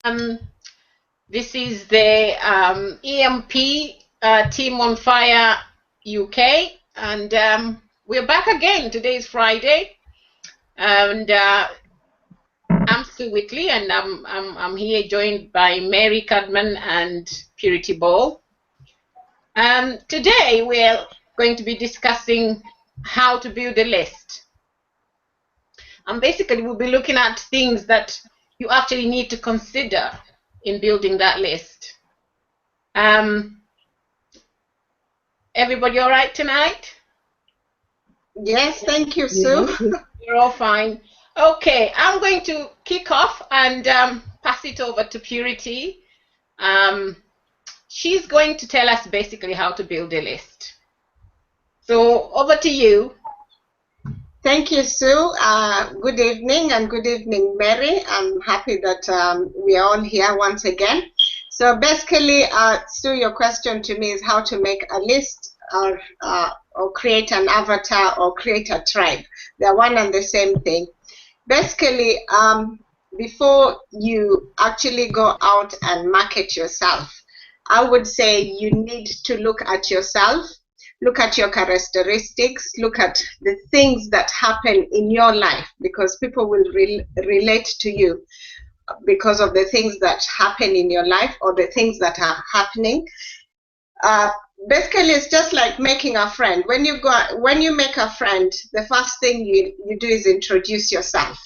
Um, this is the EMP Team on Fire UK, and we're back again. Today is Friday, and I'm Sue Whitley, and I'm here joined by Mary Cadman and Purity Ball. Today we're going to be discussing how to build a list, and basically we'll be looking at things that you actually need to consider in building that list. Everybody all right tonight? Yes, thank you, Sue. You're all fine. Okay, I'm going to kick off and pass it over to Purity. She's going to tell us basically how to build a list. So over to you. Thank you, Sue. Good evening, and good evening, Mary. I'm happy that we are all here once again. So basically, Sue, your question to me is how to make a list or create an avatar or create a tribe. They're one and the same thing. Basically, before you actually go out and market yourself, I would say you need to look at yourself, look at your characteristics, look at the things that happen in your life, because people will relate to you because of the things that happen in your life or the things that are happening. Basically, it's just like making a friend. When you make a friend, the first thing you do is introduce yourself.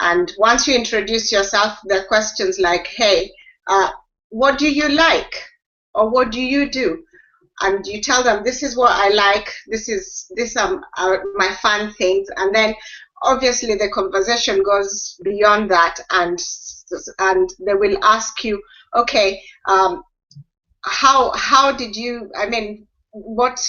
And once you introduce yourself, there are questions like, hey, what do you like? Or what do you do? And you tell them, this is what I like, these are my fun things. And then obviously the conversation goes beyond that, and they will ask you, okay, how did you, I mean, what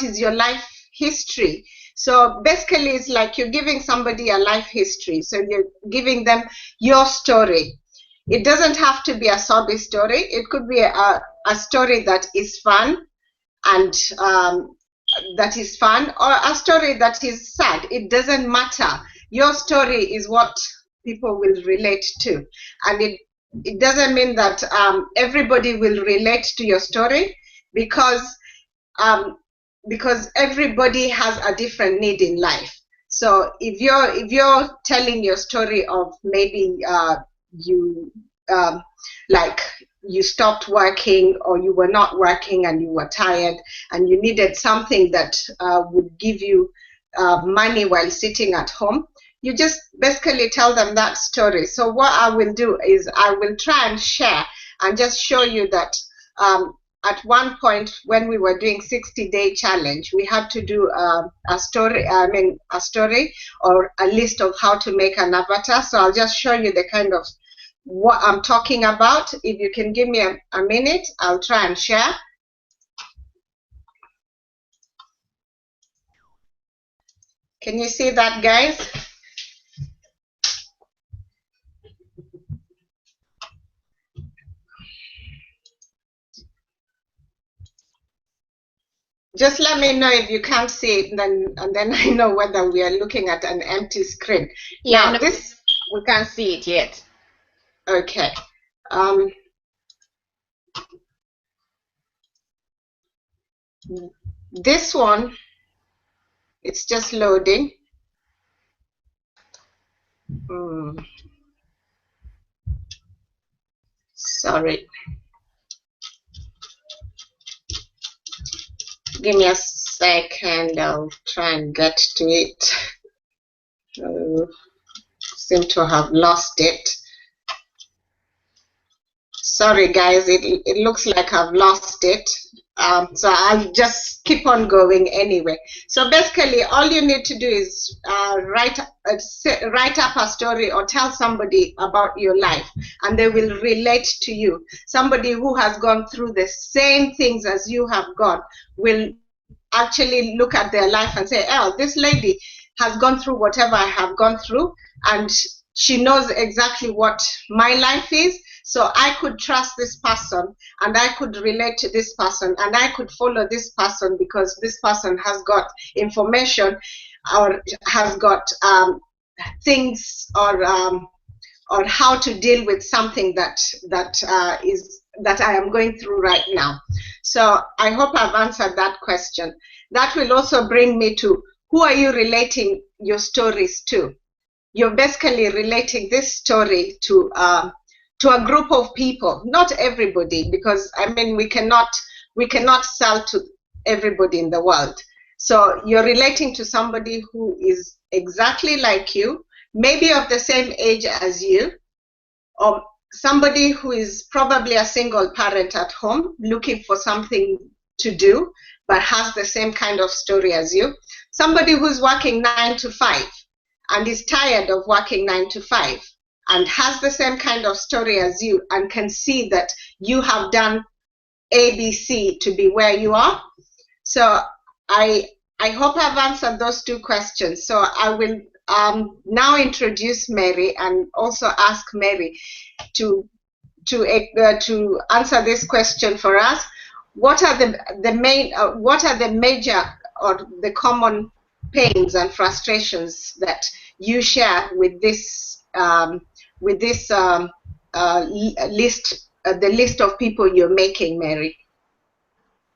is your life history? So basically it's like you're giving somebody a life history. So you're giving them your story. It doesn't have to be a sob story. It could be a story that is fun, and or a story that is sad. It doesn't matter. Your story is what people will relate to, and it doesn't mean that everybody will relate to your story, because everybody has a different need in life. So if you're telling your story of maybe like you stopped working, or you were not working and you were tired and you needed something that would give you money while sitting at home, you just basically tell them that story. So what I will do is I will try and share and just show you that at one point when we were doing 60-day challenge, we had to do a story or a list of how to make an avatar. So I'll just show you the kind of what I'm talking about. If you can give me a minute, I'll try and share. Can you see that, guys? Just let me know if you can't see it, and then I know whether we are looking at an empty screen. Yeah, now, no, this we can't see it yet. Okay. This one, it's just loading. Sorry. Give me a second. I'll try and get to it. Seem to have lost it. Sorry, guys. It looks like I've lost it. So I'll just keep on going anyway. So basically, all you need to do is write up a story or tell somebody about your life, and they will relate to you. Somebody who has gone through the same things as you have gone will actually look at their life and say, oh, this lady has gone through whatever I have gone through, and she knows exactly what my life is. So I could trust this person, and I could relate to this person, and I could follow this person because this person has got information or has got things or or how to deal with something that I am going through right now. So I hope I've answered that question. That will also bring me to, who are you relating your stories to? You're basically relating this story to a group of people, not everybody, because I mean we cannot sell to everybody in the world. So you're relating to somebody who is exactly like you, maybe of the same age as you, or somebody who is probably a single parent at home looking for something to do but has the same kind of story as you, somebody who's working 9 to 5 and is tired of working 9 to 5 and has the same kind of story as you and can see that you have done ABC to be where you are. So I hope I've answered those two questions. So I will now introduce Mary and also ask Mary to answer this question for us. What are the major or the common pains and frustrations that you share with this list, the list of people you're making, Mary?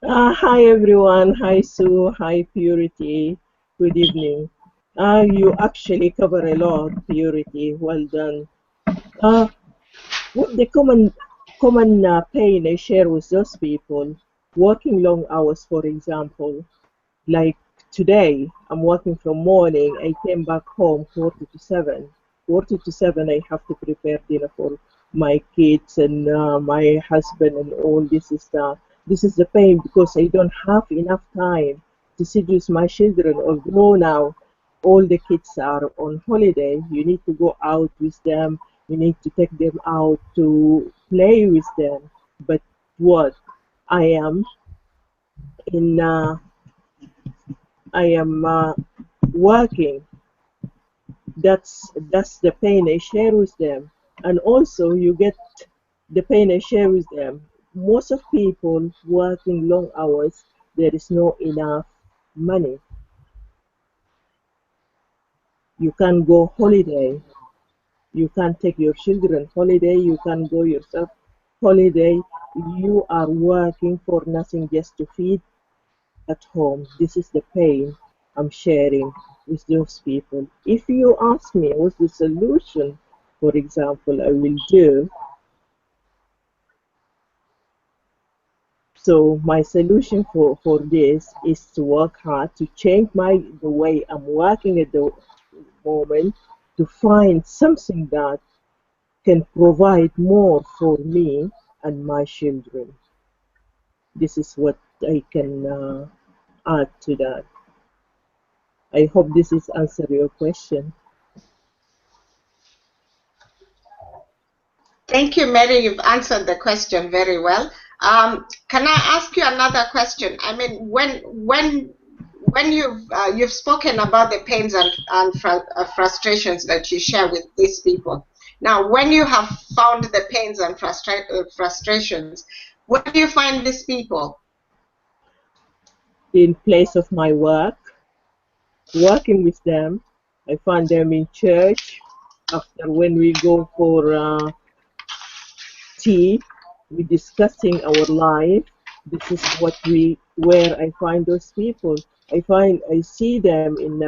Hi everyone, hi Sue, hi Purity, good evening. You actually cover a lot, Purity, well done. What the common pain I share with those people, working long hours, for example, like today, I'm working from morning, I came back home 40 to 7. 40 to 7, I have to prepare dinner for my kids and my husband and all this stuff. This is the pain because I don't have enough time to sit with my children. Although now all the kids are on holiday, you need to go out with them, you need to take them out to play with them. But what I am in working. That's the pain I share with them, and also you get the pain I share with them. Most of people working long hours, there is no enough money. You can't go holiday. You can't take your children holiday. You can't go yourself holiday. You are working for nothing, just to feed at home. This is the pain I'm sharing with those people. If you ask me what's the solution, for example, I will do. So my solution for this is to work hard, to change the way I'm working at the moment, to find something that can provide more for me and my children. This is what I can add to that. I hope this is answer your question. Thank you, Mary. You've answered the question very well. Can I ask you another question? I mean, when you've spoken about the pains and frustrations that you share with these people. Now, when you have found the pains and frustrations, where do you find these people? In place of my work, working with them. I find them in church. After when we go for tea, we're discussing our life. This is where I find those people. I see them in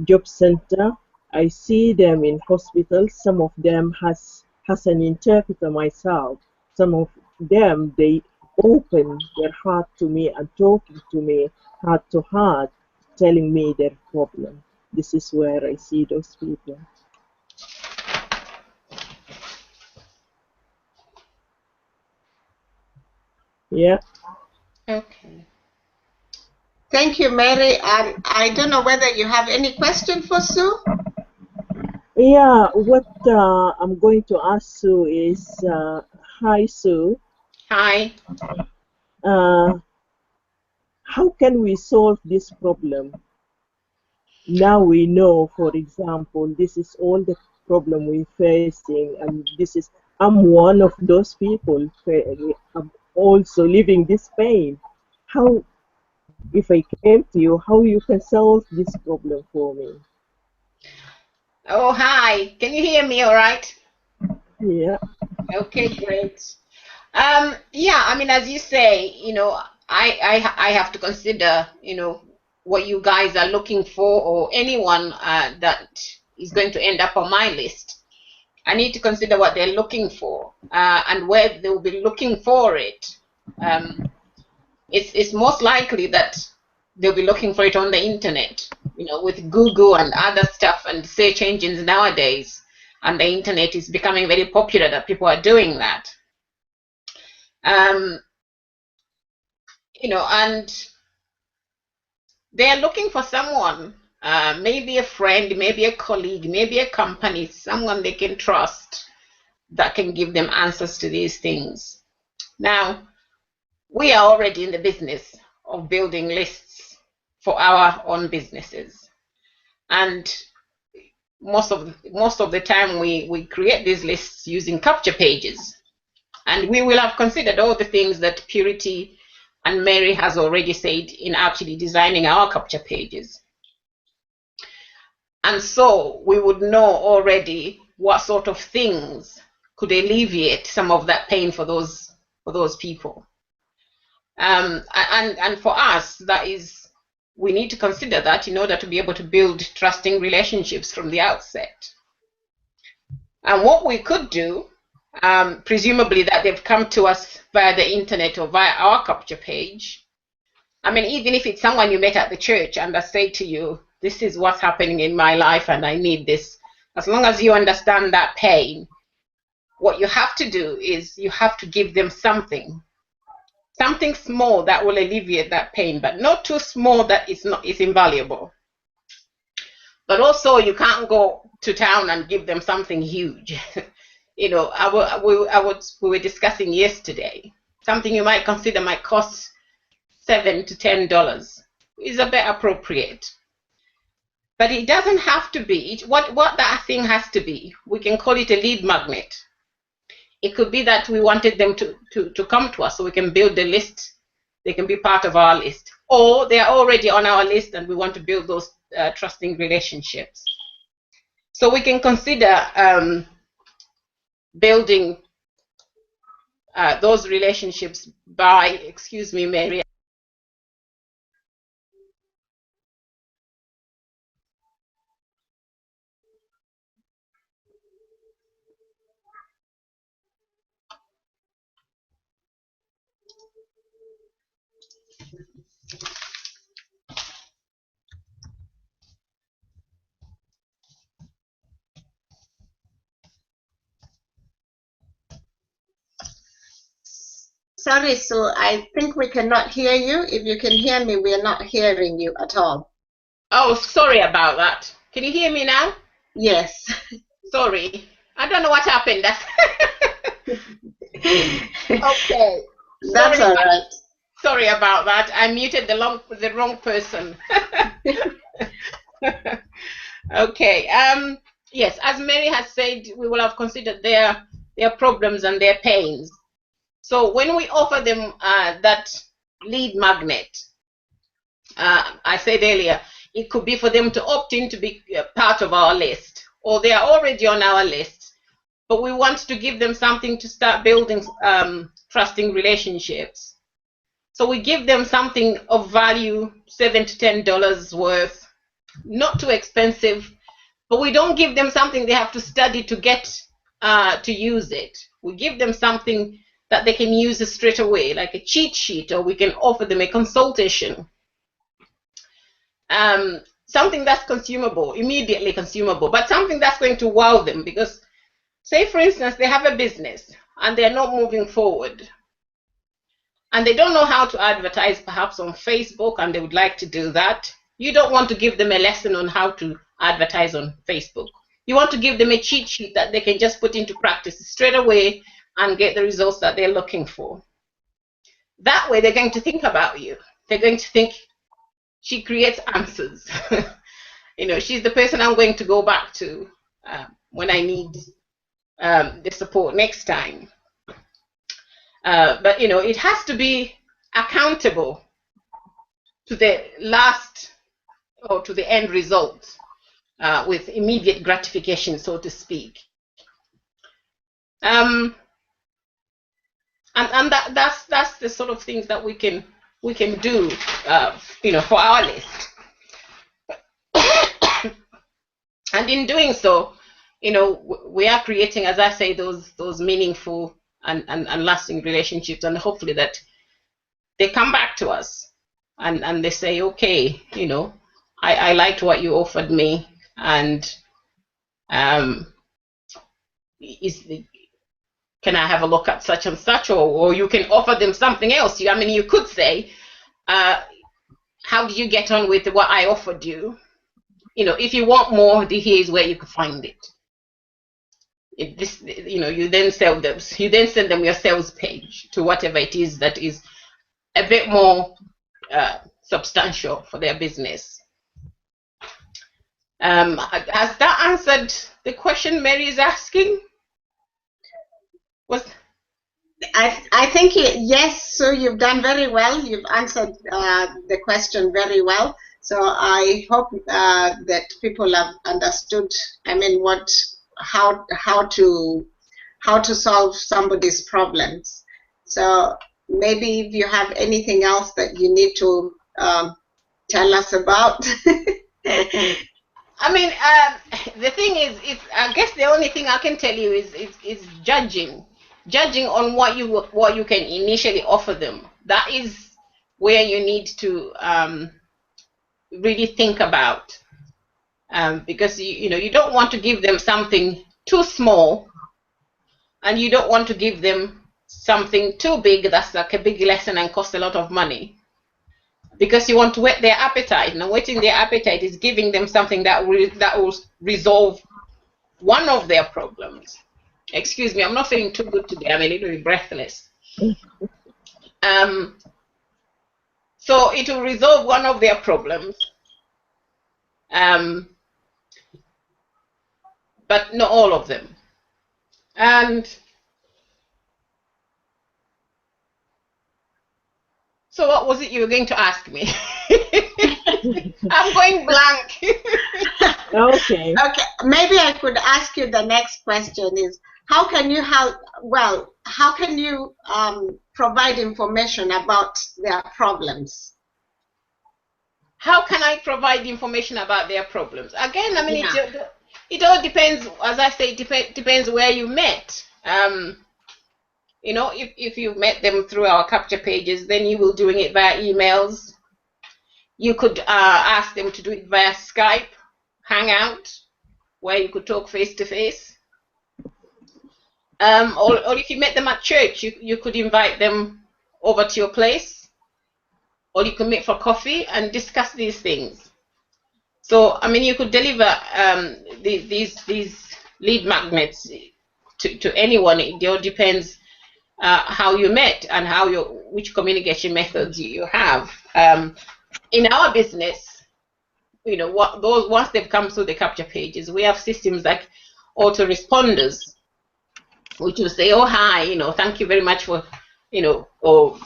job center. I see them in hospitals. Some of them has an interpreter myself. Some of them, they open their heart to me and talking to me heart to heart, telling me their problem. This is where I see those people. Yeah. Okay. Thank you, Mary. And I don't know whether you have any question for Sue? Yeah, what I'm going to ask Sue is, hi Sue. Hi. How can we solve this problem? Now we know, for example, this is all the problem we're facing, and I'm one of those people. I'm also living this pain. How, if I came to you, how you can solve this problem for me? Oh, hi. Can you hear me all right? Yeah. Okay, great. Yeah, I mean, as you say, I have to consider, what you guys are looking for, or anyone that is going to end up on my list. I need to consider what they're looking for, and where they'll be looking for it. It's most likely that they'll be looking for it on the internet, with Google and other stuff and search engines nowadays. And the internet is becoming very popular that people are doing that. Um, and they're looking for someone, maybe a friend, maybe a colleague, maybe a company, someone they can trust that can give them answers to these things. Now, we are already in the business of building lists for our own businesses. And most of the time we create these lists using capture pages. And we will have considered all the things that Purity and Mary has already said in actually designing our capture pages. And so we would know already what sort of things could alleviate some of that pain for those people. And for us, that is, we need to consider that in order to be able to build trusting relationships from the outset. And what we could do, presumably that they've come to us via the internet or via our capture page. I mean, even if it's someone you met at the church and I say to you, this is what's happening in my life and I need this, as long as you understand that pain, what you have to do is you have to give them something small that will alleviate that pain, but not too small that it's invaluable. But also you can't go to town and give them something huge. We were discussing yesterday, something you might consider might cost $7 to $10 is a bit appropriate. But it doesn't have to be. What that thing has to be, we can call it a lead magnet. It could be that we wanted them to come to us so we can build a list. They can be part of our list. Or they are already on our list and we want to build those trusting relationships. So we can consider building those relationships by, excuse me, Mary. Sorry, Sue, I think we cannot hear you. If you can hear me, we are not hearing you at all. Oh, sorry about that. Can you hear me now? Yes. Sorry. I don't know what happened. Okay. That's all right. Sorry about that. I muted the wrong person. Okay. Yes, as Mary has said, we will have considered their problems and their pains. So when we offer them that lead magnet, I said earlier, it could be for them to opt in to be part of our list, or they are already on our list, but we want to give them something to start building trusting relationships. So we give them something of value, $7 to $10 worth, not too expensive, but we don't give them something they have to study to get to use it. We give them something that they can use straight away, like a cheat sheet, or we can offer them a consultation. Something that's consumable, immediately consumable, but something that's going to wow them. Because, say for instance, they have a business and they're not moving forward, and they don't know how to advertise perhaps on Facebook, and they would like to do that. You don't want to give them a lesson on how to advertise on Facebook. You want to give them a cheat sheet that they can just put into practice straight away and get the results that they're looking for. That way they're going to think about you. They're going to think, she creates answers. She's the person I'm going to go back to when I need the support next time. But it has to be accountable to the last or to the end result. with immediate gratification, so to speak. And that's the sort of things that we can do, for our list. And in doing so, we are creating, as I say, those meaningful and lasting relationships, and hopefully that they come back to us and they say, okay, I liked what you offered me, and can I have a look at such and such, or you can offer them something else. You could say, how did you get on with what I offered you? If you want more, here's where you can find it. You then sell them. You then send them your sales page to whatever it is that is a bit more substantial for their business. Has that answered the question Mary is asking? I think yes, Sue, you've done very well. You've answered the question very well. So I hope that people have understood. How to solve somebody's problems. So maybe if you have anything else that you need to tell us about. The thing is, I guess the only thing I can tell you is judging on what you can initially offer them. That is where you need to really think about, because you don't want to give them something too small, and you don't want to give them something too big that's like a big lesson and cost a lot of money, because you want to whet their appetite. And whetting their appetite is giving them something that will resolve one of their problems. Excuse me, I'm not feeling too good today. I'm a little bit breathless. So it will resolve one of their problems, but not all of them. And so what was it you were going to ask me? I'm going blank. Okay. Maybe I could ask you the next question is, how can you provide information about their problems? How can I provide information about their problems? Again, it all depends. As I say, it depends where you met. If you met them through our capture pages, then you will doing it via emails. You could ask them to do it via Skype, Hangout, where you could talk face to face. Or if you met them at church, you could invite them over to your place, or you could meet for coffee and discuss these things. So, you could deliver these lead magnets to anyone. It all depends how you met and which communication methods you have. In our business, once they've come through the capture pages, we have systems like autoresponders, which will say, "Oh, hi, thank you very much for, or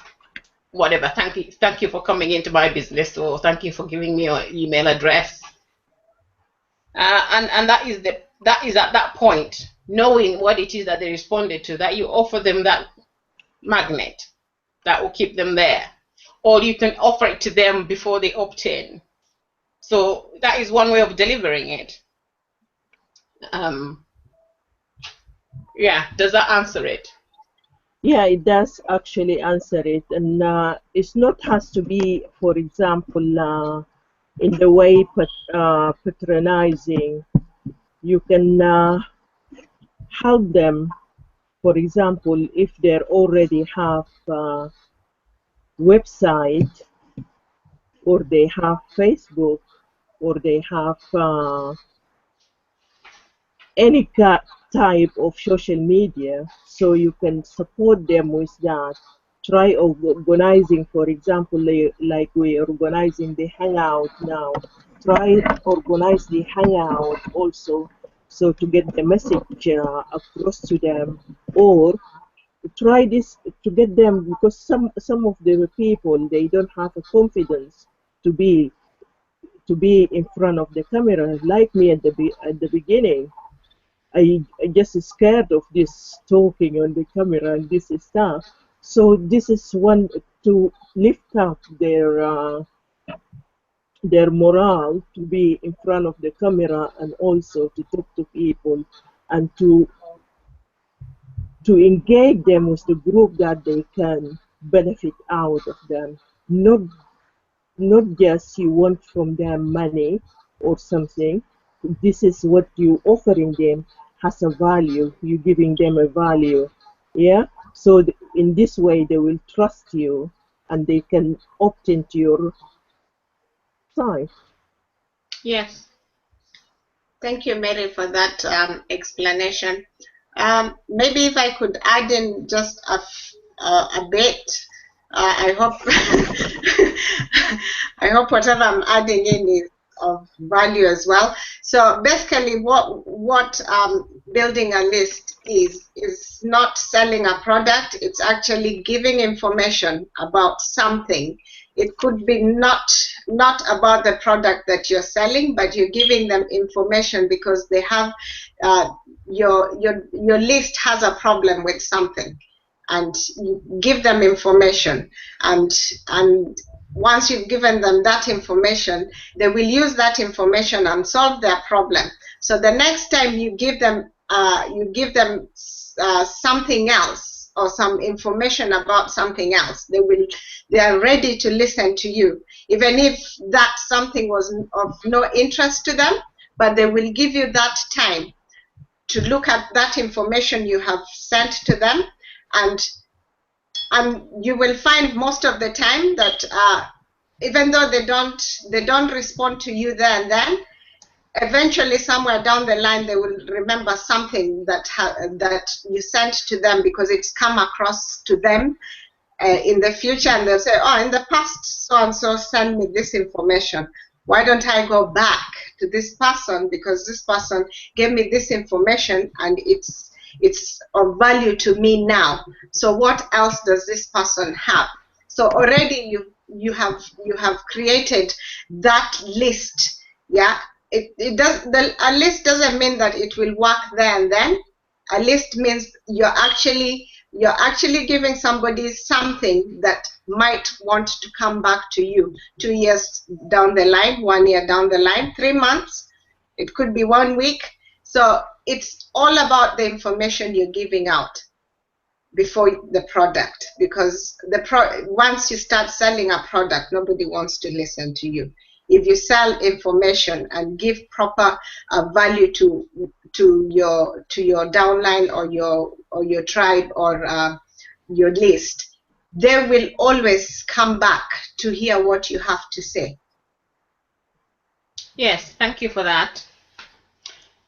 whatever. Thank you for coming into my business, or thank you for giving me your email address." And that is at that point, knowing what it is that they responded to, that you offer them that magnet that will keep them there, or you can offer it to them before they opt in. So that is one way of delivering it. Does that answer it? Yeah, it does actually answer it, and it's not has to be, for example, in the way patronizing. You can help them. For example, if they already have a website, or they have Facebook, or they have any type of social media, so you can support them with that. Try organizing, for example, like we're organizing the Hangout now. Try organize the Hangout also, so to get the message across to them, or try this to get them, because some of the people, they don't have a confidence to be to be in front of the camera. Like me at the beginning, I just scared of this talking on the camera and this stuff. So this is one to lift up their morale to be in front of the camera and also to talk to people and to engage them with the group that they can benefit out of them. Not just you want from them money or something. This is what you offering them has a value. You giving them a value. Yeah. So in this way they will trust you and they can opt into your site. Yes. Thank you, Mary, for that explanation. Maybe if I could add in just a bit, I hope I hope whatever I'm adding in is of value as well. So basically, what building a list is not selling a product. It's actually giving information about something. It could be not about the product that you're selling, but you're giving them information because they have your list has a problem with something, and you give them information, and once you've given them that information, they will use that information and solve their problem. So the next time you give them something else or some information about something else, they are ready to listen to you, even if that something was of no interest to them, but they will give you that time to look at that information you have sent to them, and you will find most of the time that even though they don't respond to you there and then, eventually somewhere down the line they will remember something that you sent to them because it's come across to them in the future, and they'll say, oh, in the past so and so sent me this information. Why don't I go back to this person, because this person gave me this information and it's of value to me now. So what else does this person have? So already you have created that list. Yeah, a list doesn't mean that it will work there and then. A list means you're actually giving somebody something that might want to come back to you 2 years down the line, 1 year down the line, 3 months. It could be 1 week. So it's all about the information you're giving out before the product, because once you start selling a product, nobody wants to listen to you. If you sell information and give proper value to your downline or your tribe or your list, they will always come back to hear what you have to say. Yes, thank you for that.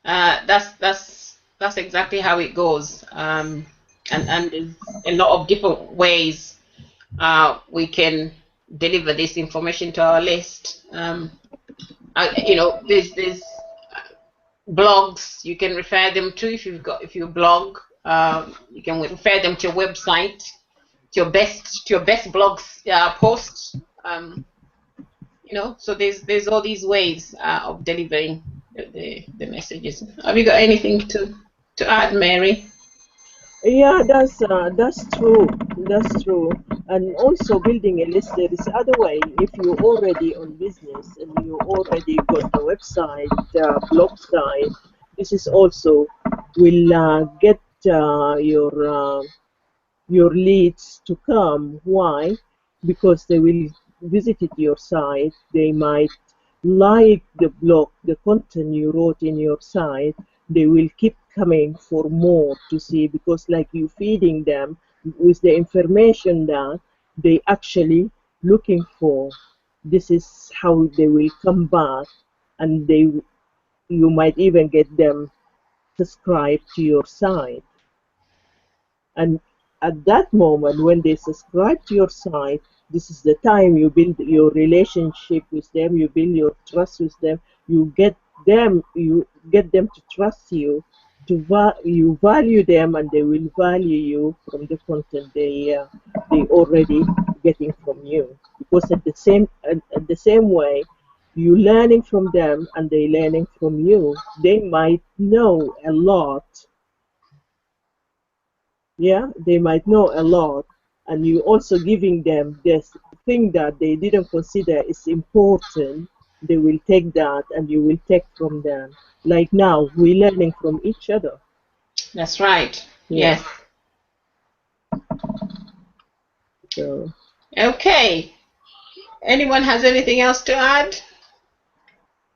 That's exactly how it goes, and there's a lot of different ways we can deliver this information to our list. You know, there's blogs you can refer them to. If you blog, you can refer them to your website, to your best blogs posts. You know, so there's all these ways of delivering the messages. Have you got anything to add, Mary? Yeah, that's true. That's true. And also building a list, there is other way. If you're already on business and you already got a website, blog site, this is also will get your leads to come. Why? Because they will visit your site. They might like the blog, the content you wrote in your site. They will keep coming for more to see, because like you feeding them with the information that they actually looking for. This is how they will come back, and you might even get them subscribed to your site. And at that moment, when they subscribe to your site, this is the time you build your relationship with them, you build your trust with them, you get them to trust you, you value them, and they will value you from the content they already getting from you. Because at the same way, You learning from them and they learning from you. They might know a lot. Yeah, they might know a lot, and you also giving them this thing that they didn't consider is important. They will take that and you will take from them. Like now, we're learning from each other. That's right. Yeah. Yes. So. Okay. Anyone has anything else to add?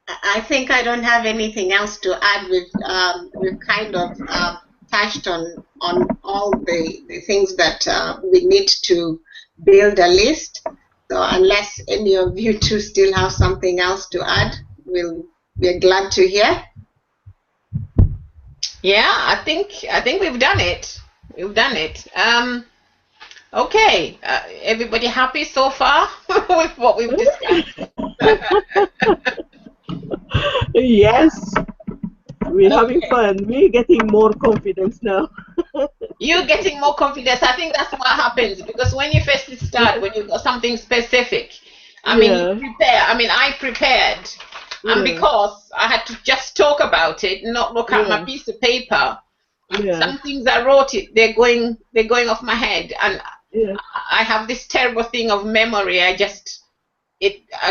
I think I don't have anything else to add. We've kind of touched on all the things that we need to build a list. So unless any of you two still have something else to add, we're glad to hear. Yeah, I think we've done it. We've done it. Okay. Everybody happy so far with what we've discussed? Yes. We're having fun. We're getting more confidence now. You're getting more confidence. I think that's what happens, because when you first start, when you got something specific, I mean, you prepare. I mean, I prepared, and because I had to just talk about it, not look at my piece of paper. Some things I wrote they're going off my head, and I have this terrible thing of memory. I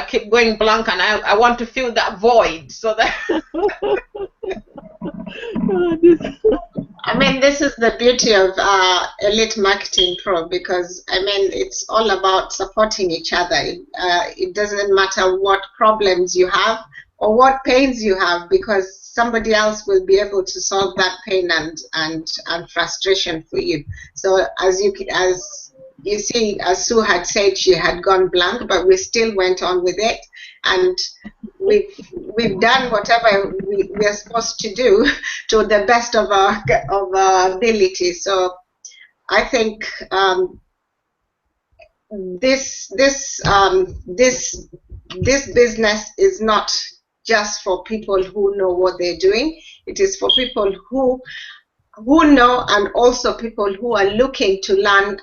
keep going blank, and I want to fill that void so that. I mean, this is the beauty of Elite Marketing Pro, because I mean, it's all about supporting each other. It doesn't matter what problems you have or what pains you have, because somebody else will be able to solve that pain and frustration for you. So as you see, as Sue had said, she had gone blank, but we still went on with it, and we've done whatever we are supposed to do to the best of our ability. So I think this business is not just for people who know what they're doing. It is for people who know, and also people who are looking to learn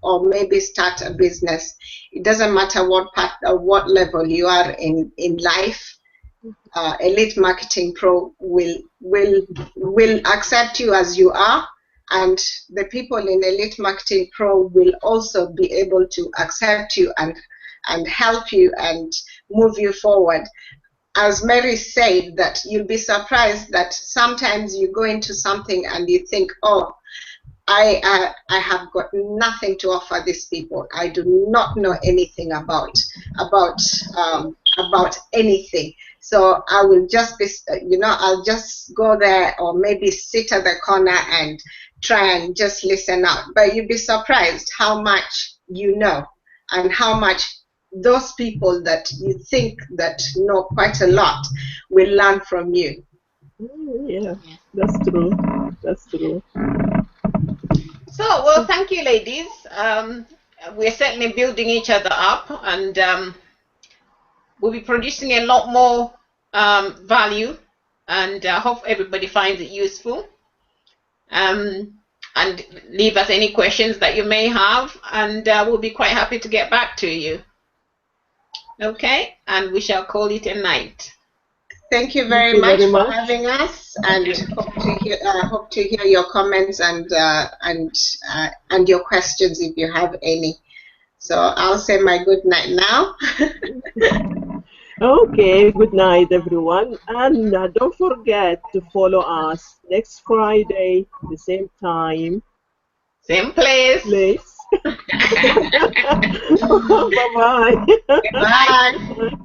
or maybe start a business. It doesn't matter what part or what level you are in life. Elite Marketing Pro will accept you as you are, and the people in Elite Marketing Pro will also be able to accept you and help you and move you forward. As Mary said, that you'll be surprised that sometimes you go into something and you think, oh, I have got nothing to offer these people. I do not know anything about anything. So I will just be, I'll just go there, or maybe sit at the corner and try and just listen out. But you'll be surprised how much you know, and how much those people that you think that know quite a lot will learn from you. Yeah, that's true. That's true. So, well, thank you, ladies. We're certainly building each other up, and we'll be producing a lot more value, and I hope everybody finds it useful. And leave us any questions that you may have, and we'll be quite happy to get back to you. Okay, and we shall call it a night. Thank you very much for having us, and hope to hear your comments and your questions if you have any. So I'll say my good night now. Okay, good night, everyone, and don't forget to follow us next Friday, the same time, same place. Bye-bye. Bye.